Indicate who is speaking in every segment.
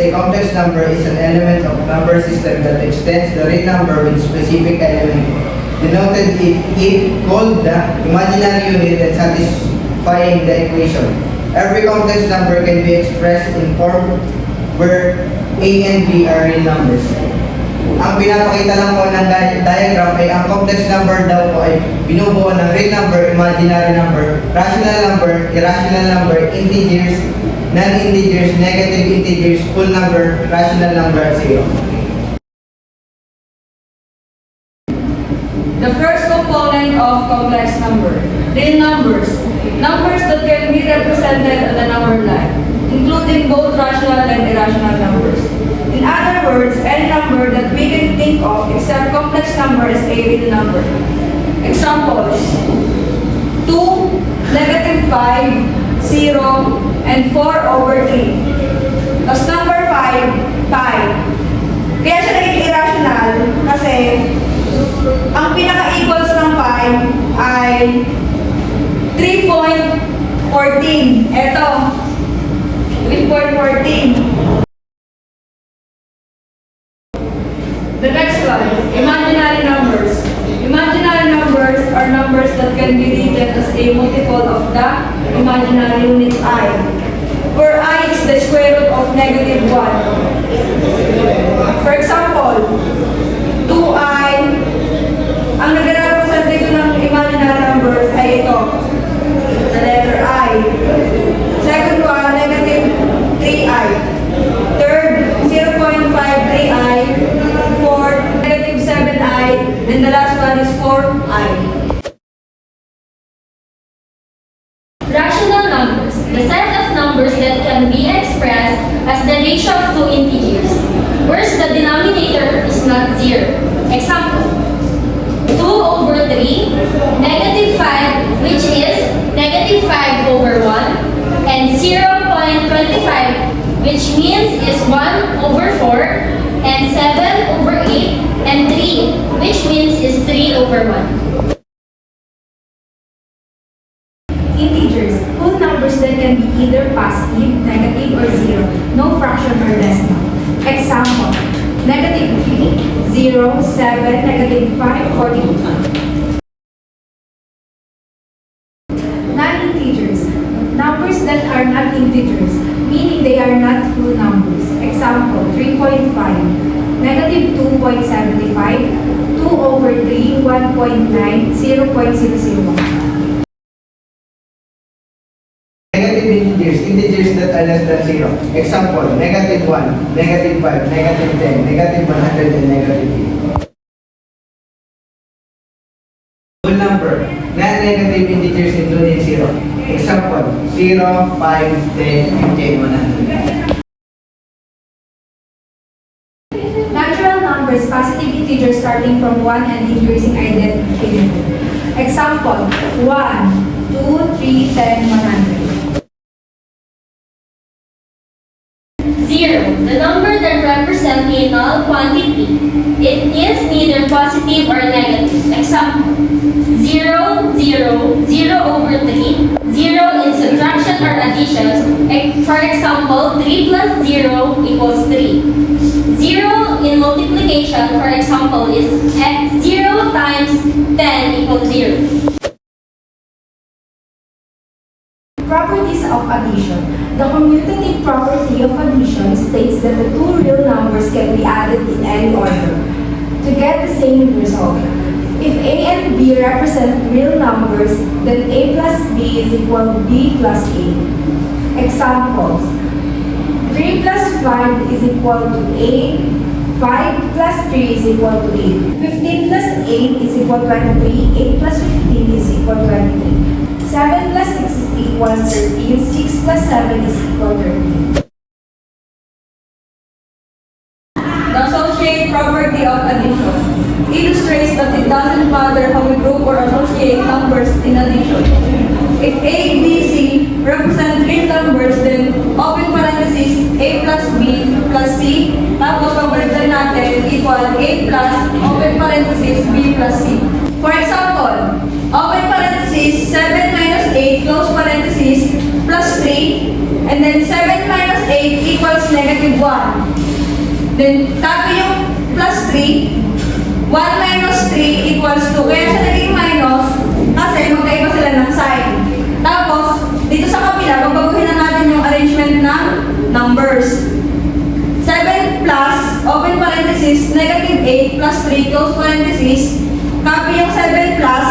Speaker 1: a complex number is an element of number system that extends the real number with specific element denoted it called the imaginary unit and satisfying the equation. Every complex number can be expressed in form where A and B are real numbers. Ang pinapakita lang po ng diagram ay ang complex number daw po ay binubuo ng real number, imaginary number, rational number, irrational number, integers, non-integers, negative integers, full number, rational number, at zero.
Speaker 2: The first component of complex number, real numbers. Numbers that can be represented on the number line, including both rational and irrational numbers. In other words, any number that we can think of except complex number is a real number. Examples: 2, -5, 0, and 4/3. Tapos number 5, pi. Kaya siya naging irrational kasi ang pinaka-equals ng pi ay 3.14. Ito, 3.14. The next one, imaginary numbers. Imaginary numbers are numbers that can be written as a multiple of the imaginary unit I, where I is the square root of -1. For example, 2i, ang nag-represent dito ng imaginary numbers ay ito, the letter I. Second one, -3i. Third, 0.53i. Fourth, -7i. And the last one is 4i.
Speaker 3: Rational numbers, the set of numbers that can be expressed as the ratio of two integers, where the denominator is not zero. Example, 2/3, -5, which is -5/1, and 0.25, which means is 1/4, and 7/8, and 3, which means is 3/1.
Speaker 2: Integers, whole numbers that can be either positive, negative, or zero. No fraction or decimal. Example, -3, 0, 7, -5, 42. Non-integers, numbers that are not integers, meaning they are not whole numbers. Example, 3.5, -2.75, 2/3, 1.9, 0.001.
Speaker 1: Negative integers, integers that are less than zero. Example, -1, -5, -10, -100, and -3. Whole number, non-negative integers including zero. Example, 0, 5, 10, 15, 100.
Speaker 2: Natural numbers, positive integers starting from 1 and increasing identically. Example, 1, 2, 3, 10, 100.
Speaker 3: 0, the number that represents a null quantity. It is neither positive or negative. Example, 0, 0, 0/3, 0 in subtraction or addition. For example, 3 plus 0 equals 3. 0 in multiplication, for example, is 0 times 10 equals 0.
Speaker 2: Properties of addition. The commutative property of addition states that the two real numbers can be added in any order to get the same result. If A and B represent real numbers, then A plus B is equal to B plus A. Examples: 3 plus 5 is equal to 8, 5 plus 3 is equal to 8, 15 plus 8 is equal to 23, 8 plus 15 is equal to 23, 7 plus 6 is equal to 13, 6 plus 7 is equal to 13. The associate property of addition illustrates that it doesn't matter how we group or associate numbers in addition. If A, B, C represent real numbers, then open parenthesis A plus B plus C, tapos pabalitan natin equal A plus open parenthesis B plus C. For example, open parenthesis 7 minus 8 close parenthesis plus 3, and then 7 minus 8 8 equals negative 1. Then, copy yung plus 3. 1 minus 3 equals 2. Kaya siya naging minus kasi magkaiba sila ng sign. Tapos, dito sa kabila, babaguhin na natin yung arrangement ng numbers. 7 plus, open parenthesis, negative 8 plus 3, close parenthesis. Copy yung 7 plus,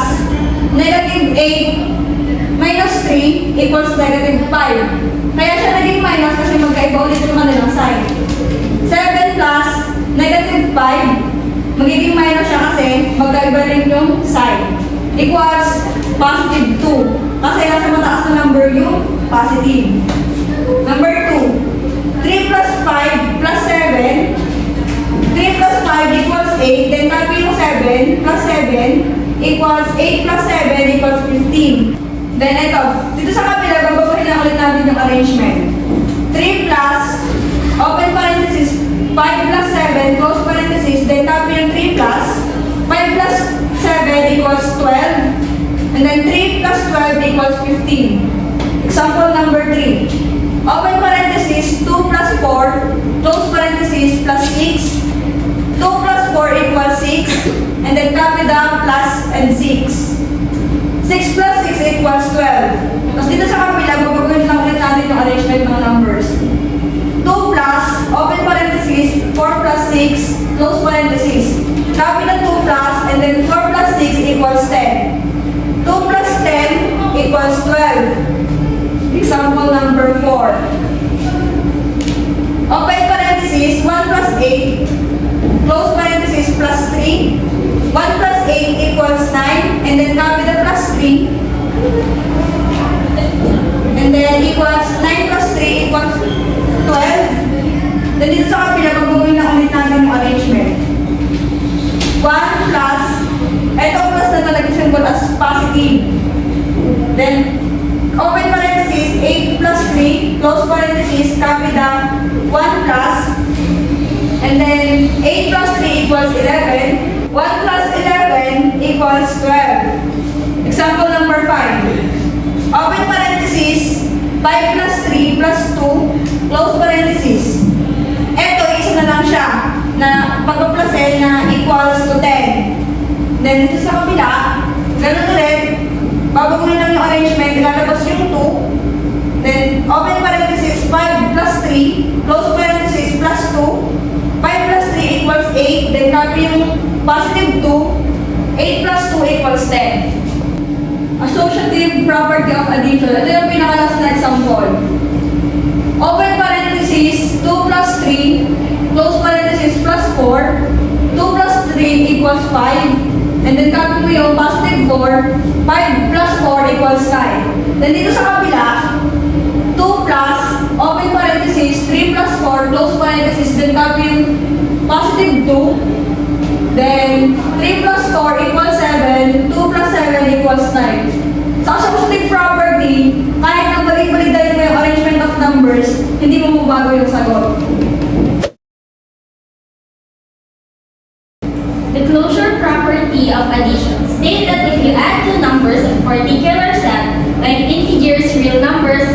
Speaker 2: negative 8 minus 3 equals negative 5. Kaya siya naging minus kasi magkaiba ulit yung kanilang sign. 7 plus, negative 5, magiging minus siya kasi magkaiba rin yung sign. Equals positive 2. Kasi nasa mataas na number yung positive. Number 2. 3 plus 5 plus 7. 3 plus 5 equals 8. Then copy yung 7 plus 7 equals 8 plus 7 equals 15. Then ito, dito sa kabila, babaguhin lang ulit natin yung arrangement. 3 plus, open parenthesis, 5 plus 7, close parenthesis, then copy yung 3 plus, 5 plus 7 equals 12, and then 3 plus 12 equals 15. Example number 3. Open parenthesis, 2 plus 4, close parenthesis, plus 6. 2 plus 4 equals 6, and then copy the plus and 6. 6 plus 6 equals 12. Tapos dito sa kabila, babaguhin lang ulit natin yung arrangement ng numbers. 2 plus, open parenthesis, 4 plus 6, close parenthesis. Copy the 2 plus, and then 4 plus 6 equals 10. 2 plus 10 equals 12. Example number 4. Open parenthesis, 1 plus 8, close parenthesis, plus 3. 1 plus 8 equals 9, and then copy the plus 3. And then equals 9 plus 3 equals 12. Then dito sa kabila, babaguhin na ulit natin yung arrangement. 1 plus, ito plus na talaga symbol as positive. Then, open parenthesis, 8 plus 3, close parenthesis, copy the 1 plus, and then 8 plus 3 equals 11. 1 plus 11 equals 12. Example number 5. Open parenthesis, 5 plus 3 plus 2, close parenthesis. Eto, isa na lang siya na pagpaplasin na equals to 10. Then, dito sa kabila, ganun ulit, babaguhin lang yung arrangement, ilalabas yung 2. Then, open parenthesis, 5 plus 3, close parenthesis, plus 2. 5 plus 3 equals 8, then copy yung positive 2. 8 plus 2 equals 10. Associative property of addition. Ito yung pinakalas na example. Open parenthesis, 2 plus 3, close parenthesis, plus 4. 2 plus 3 equals 5. And then copy mo yung positive 4. 5 plus 4 equals 9. Then dito sa kabila, 2 plus, open parenthesis, 3 plus 4, close parenthesis, then copy yung positive 2. Then, 3 plus 4 equals 7, 2 plus 7 equals 9. Sa associative property, kahit na balik-balik mo yung arrangement of numbers, hindi mo mabago yung sagot.
Speaker 3: The closure property of addition states that if you add two numbers of particular set, like integers, real numbers,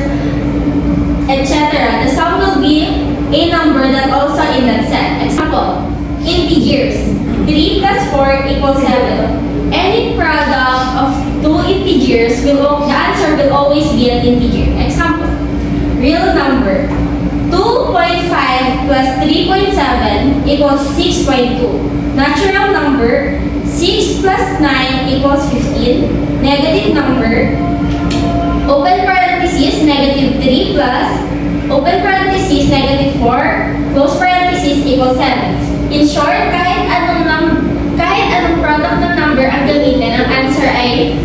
Speaker 3: etc., the sum will be a number that also in that set. Example, integers. 3 plus 4 equals 7. Any product of two integers, the answer will always be an integer. Example, real number. 2.5 plus 3.7 equals 6.2. Natural number, 6 plus 9 equals 15. Negative number, open parenthesis, negative 3 plus, open parenthesis, negative 4, close parenthesis equals 7. In short, kahit anong product ng number ang gamitin, ang answer ay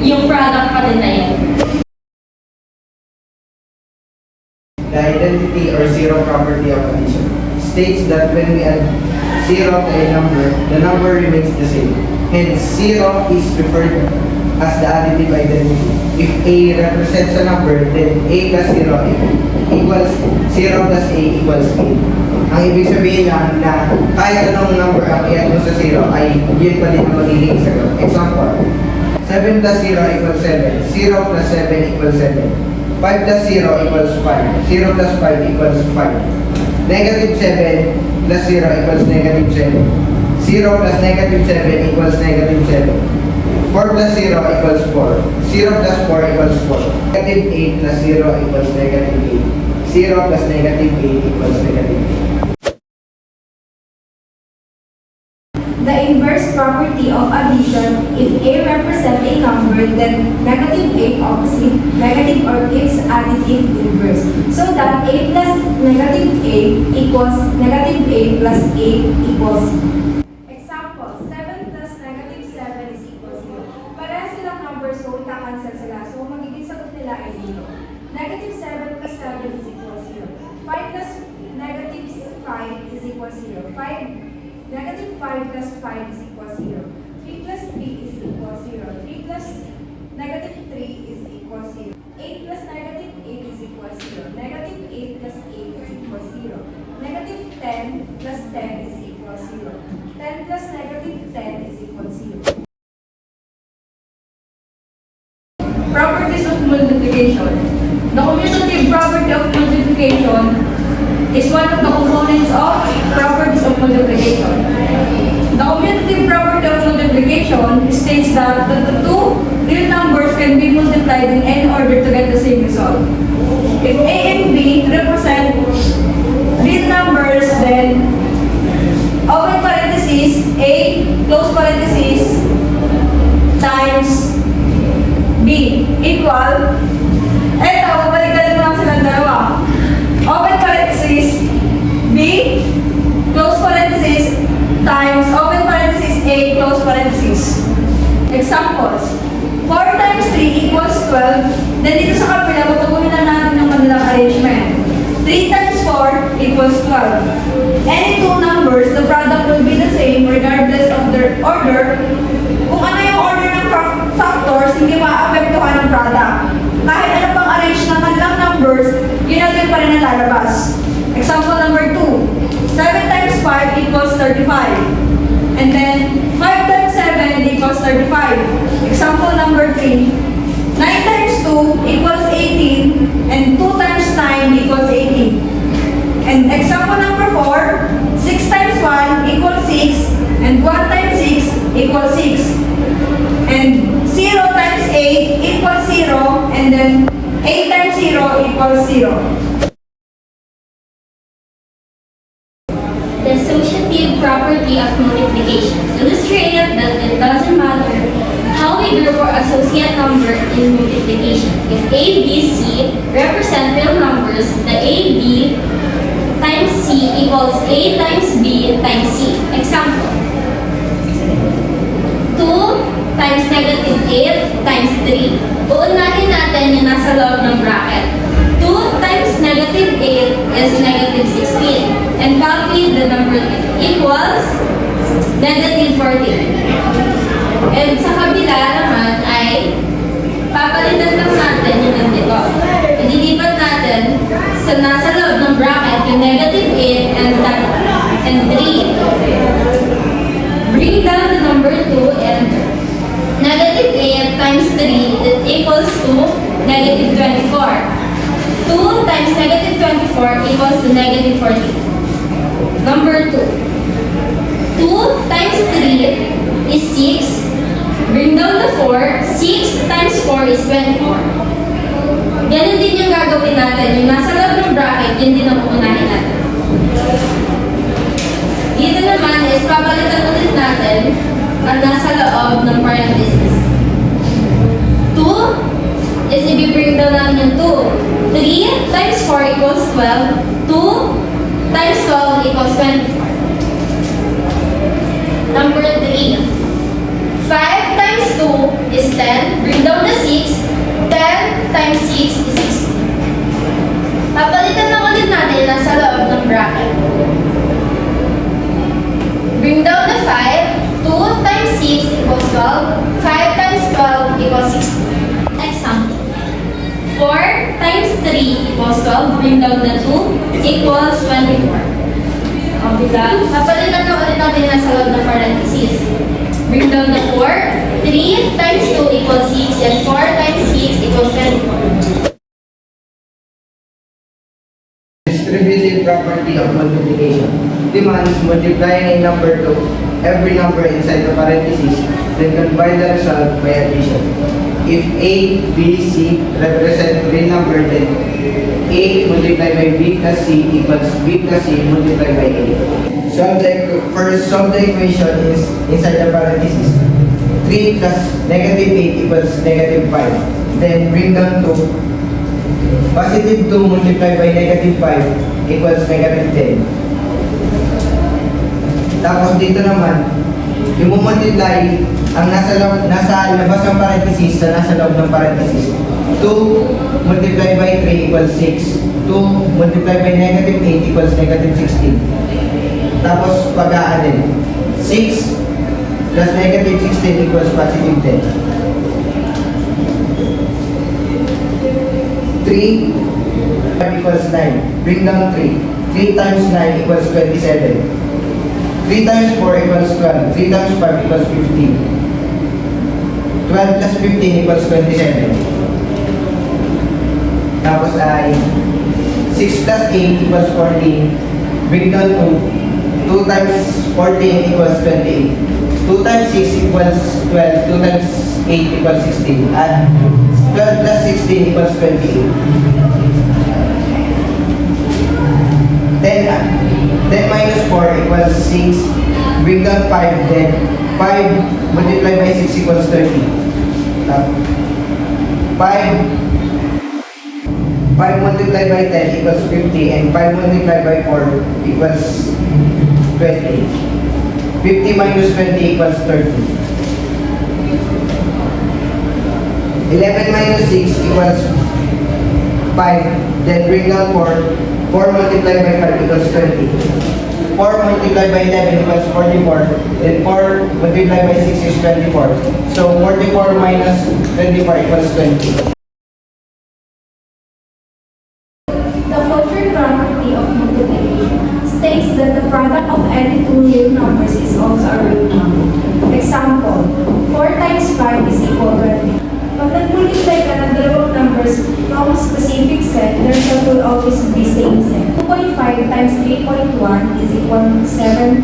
Speaker 3: yung product pa din na yun.
Speaker 1: The identity or zero property of addition states that when we add 0 to a number, the number remains the same. Hence, 0 is referred as the additive identity. If A represents a number, then A plus 0 equals 0 plus A equals A. Ang ibig sabihin lang na kahit anong number ang i-add mo sa 0 ay yun pa din ang magiging sagot. Example, 7 plus 0 equals 7. 0 plus 7 equals 7. 5 plus 0 equals 5. 0 plus 5 equals 5. Negative 7 plus 0 equals negative 7. 0 plus negative 7 equals negative 7. 4 plus 0 equals 4. 0 plus 4 equals 4. Negative 8 plus 0 equals negative 8. 0 plus negative 8 equals negative 8.
Speaker 2: The inverse property of addition, if A represents a number, then negative A opposite negative or its additive inverse. So that A plus negative A equals negative A plus A equals. Example, 7 plus negative 7 is equals 0. Parehas silang numbers, so ika-cancel sila. So magiging sagot nila ay 0. Negative 7 plus 7 is equals 0. 5 plus negative 5 is equals 0. Negative 5 plus 5 is equals 0. 3 plus 3 is equals 0. 3 plus negative 3 is equals 0. 8 plus negative 8 is equals 0. Negative 8 plus 8 is equals 0. Negative 10 plus 10 is equals 0. 10 plus negative 10 is equals 0. Properties of multiplication. The commutative property of multiplication is one of the components of properties of multiplication. The commutative property of multiplication states that the two real numbers can be multiplied in any order to get the same result. If A and B represent real numbers, then open parenthesis A, close parenthesis, times B equal, eto, babalikan mo lang silang dalawa. Open parenthesis B, close parenthesis, times open parenthesis A, close parenthesis. Examples. 4 times 3 equals 12. Then dito sa kabila, patuloy na natin ng kanilang arrangement. 3 times 4 equals 12. Any two numbers, the product will be the same regardless of their order. Kung ano yung order ng factors, hindi maapektuhan ng product. Kahit ano pang arrange ng kanilang numbers, yun natin pa rin nalalabas. Example number 2. 7 times 5 equals 35. And then, 5 times 7 equals 35. Example number 3. 9 times 2 equals 18. And 2 times 9 equals 18. And example number 4. 6 times 1 equals 6. And 1 times 6 equals 6. And 0 times 8 equals 0. And then 8 times 0 equals 0.
Speaker 3: The associative property of multiplication illustrated that it doesn't matter how we group or associate number in multiplication. If A, B, C represent real numbers, the A, B times C equals A times B times C. Example. 2 times negative 8 times 3. Uunahin natin yung nasa loob ng bracket. 2 times negative 8 is negative 16. And copy the number equals negative 14. And sa kabila naman ay papalitan lang natin yung nandito. Ililipat natin sa nasa loob ng bracket yung negative 8 and 3. Bring down the number 2 and negative 8 times 3 that equals to negative 24. 2 times negative 24 equals to negative 14. Number 2. 2 times 3 is 6. Bring down the 4. 6 times 4 is 24. Ganun din yung gagawin natin. Yung nasa loob ng bracket, yun din ang uunahin natin. Dito naman is papalitan ulit natin ang nasa loob ng parenthesis. 2 is i-bring down natin yung 2. 3 times 4 equals 12. 2 times 12 equals 24. Number 3. 5 times 2 is 10. Bring down the 6. 10 times 6 is 16. Papalitan lang ulit natin nasa loob ng bracket. Bring down the 5. 2 times 6 equals 12. 5 times 12 equals 16. Example. 4 times 3 equals 12. Bring down the 2 equals 24. Papalitan na ulit natin nasa loob ng parenthesis. Bring down the 4. 3 times 2 equals 6 and 4 times 6 equals 24.
Speaker 1: distributive property of multiplication demands multiplying a number to every number inside the parentheses, then combine the result by addition. If A, B, C represent real number, then A multiplied by B plus C equals B plus C multiplied by A. First, solve the equation is inside the parentheses. 3 plus negative 8 equals negative 5. Then bring down to positive 2 multiplied by negative 5 equals negative 10. Tapos dito naman, yung multiply ang nasa labas ng parenthesis sa nasa loob ng parenthesis. 2 multiplied by 3 equals 6. 2 multiplied by negative 8 equals negative 16. Tapos pag-aanin. 6 plus negative 16 equals positive 10. 3 equals 9. Bring down 3. 3 times 9 equals 27. 3 times 4 equals 12. 3 times 5 equals 15. 12 plus 15 equals 27. Tapos ay 6 plus 8 equals 14. Bring down to 2 times 14 equals 28. 2 times 6 equals 12. 2 times 8 equals 16. And 12 plus 16 equals 28. 10 minus 4 equals 6. Bring down 5. Then 5 multiplied by 6 equals 30. 5 multiplied by 10 equals 50. And 5 multiplied by 4 equals 20. 50 minus 20 equals 30. 11 minus 6 equals 5. Then bring down 4. 4 multiplied by 5 equals 20. 4 multiplied by 11 equals 44. Then 4 multiplied by 6 is 24. So 44 minus 24 equals 20.
Speaker 2: The closure property of multiplication states that the product of any two real numbers is also a real number. Example, 4 times 5 is equal to 20. Pag nag-multiply ka ng dalawang numbers from a specific set, their result will always be same set. 2.5 times 3.1 is equal to 7.75.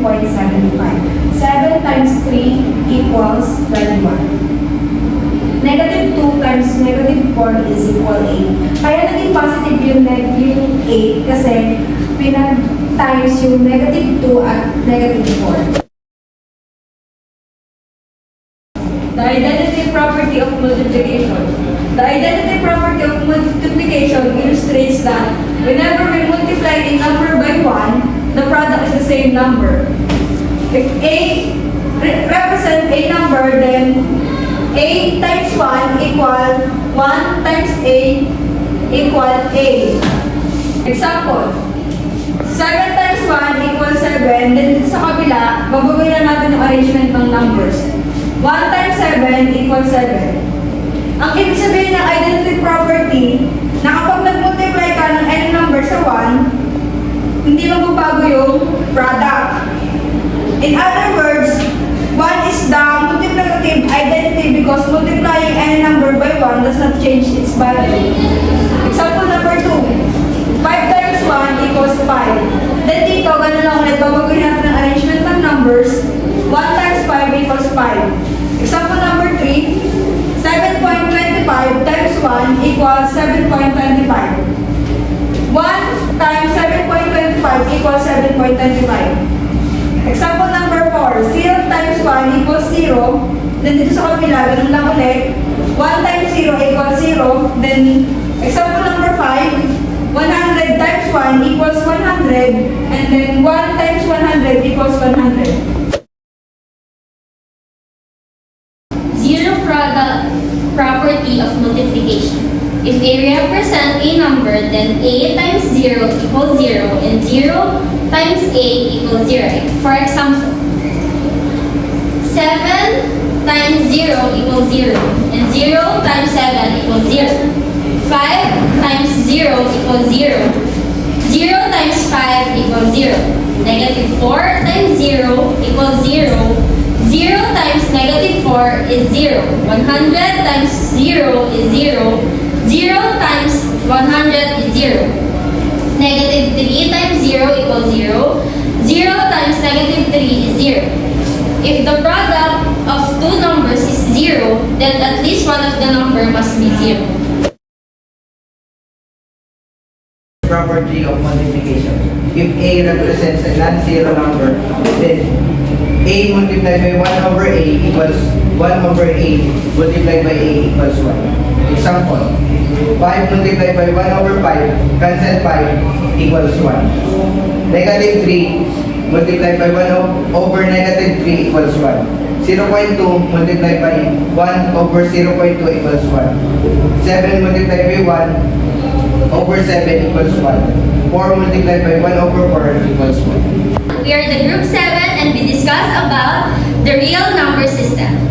Speaker 2: 7 times 3 equals 21. Negative 2 times negative 4 is equal 8. Kaya naging positive yung 8 kasi pinag-times yung negative 2 at negative 4. The identity property of multiplication. The identity property of multiplication illustrates that whenever we multiply a number by 1, the product is the same number. If A represents a number, then A times 1 equal 1 times A equal A. Example, 7 times 1 equals 7, then dito sa kabila, babagoy na natin yung arrangement ng numbers. 1 times 7 equals 7. Ang ibig sabihin ng identity property, na kapag nag-multiply ka ng any number sa 1, hindi magbabago yung product. In other words, 1 is the multiplicative identity because multiplying any number by 1 does not change its value. Example number 2, 5 times 1 equals 5. Then dito, ganun lang ulit, babagoy natin ang arrangement ng numbers. 1 times 5 equals 5. Example number 3, 7.25 times 1 equals 7.25. 1 times 7.25 equals 7.25. Example number 4, 0 times 1 equals 0. Then dito sa kabila, ganun lang ulit. 1 times 0 equals 0. Then example number 5, 100 times 1 equals 100. And then 1 times 100 equals 100.
Speaker 3: Zero product property of multiplication. If A represents a number, then A times 0 equals 0 and 0 times A equals 0. For example, 7 times 0 equals 0 and 0 times 7 equals 0. 5 times 0 equals 0. 0 times 5 equals 0. Negative 4 times 0 equals 0. 0 times negative 4 is 0. 100 times 0 is 0. 0 times 100 is 0. Negative 3 times 0 equals 0. 0 times negative 3 is 0. If the product of two numbers is 0, then at least one of the number must be 0.
Speaker 1: Property of multiplication. If A represents a non-zero number, then A multiplied by 1 over A equals 1 over A multiplied by A equals 1. Example, 5 multiplied by 1 over 5, cancel 5 equals 1. Negative 3 multiplied by 1 over negative 3 equals 1. 0.2 multiplied by 1 over 0.2 equals 1. 7 multiplied by 1 over 7 equals 1. 4 multiplied by 1 over 4 equals 1.
Speaker 3: We are the group 7 and we discuss about the real number system.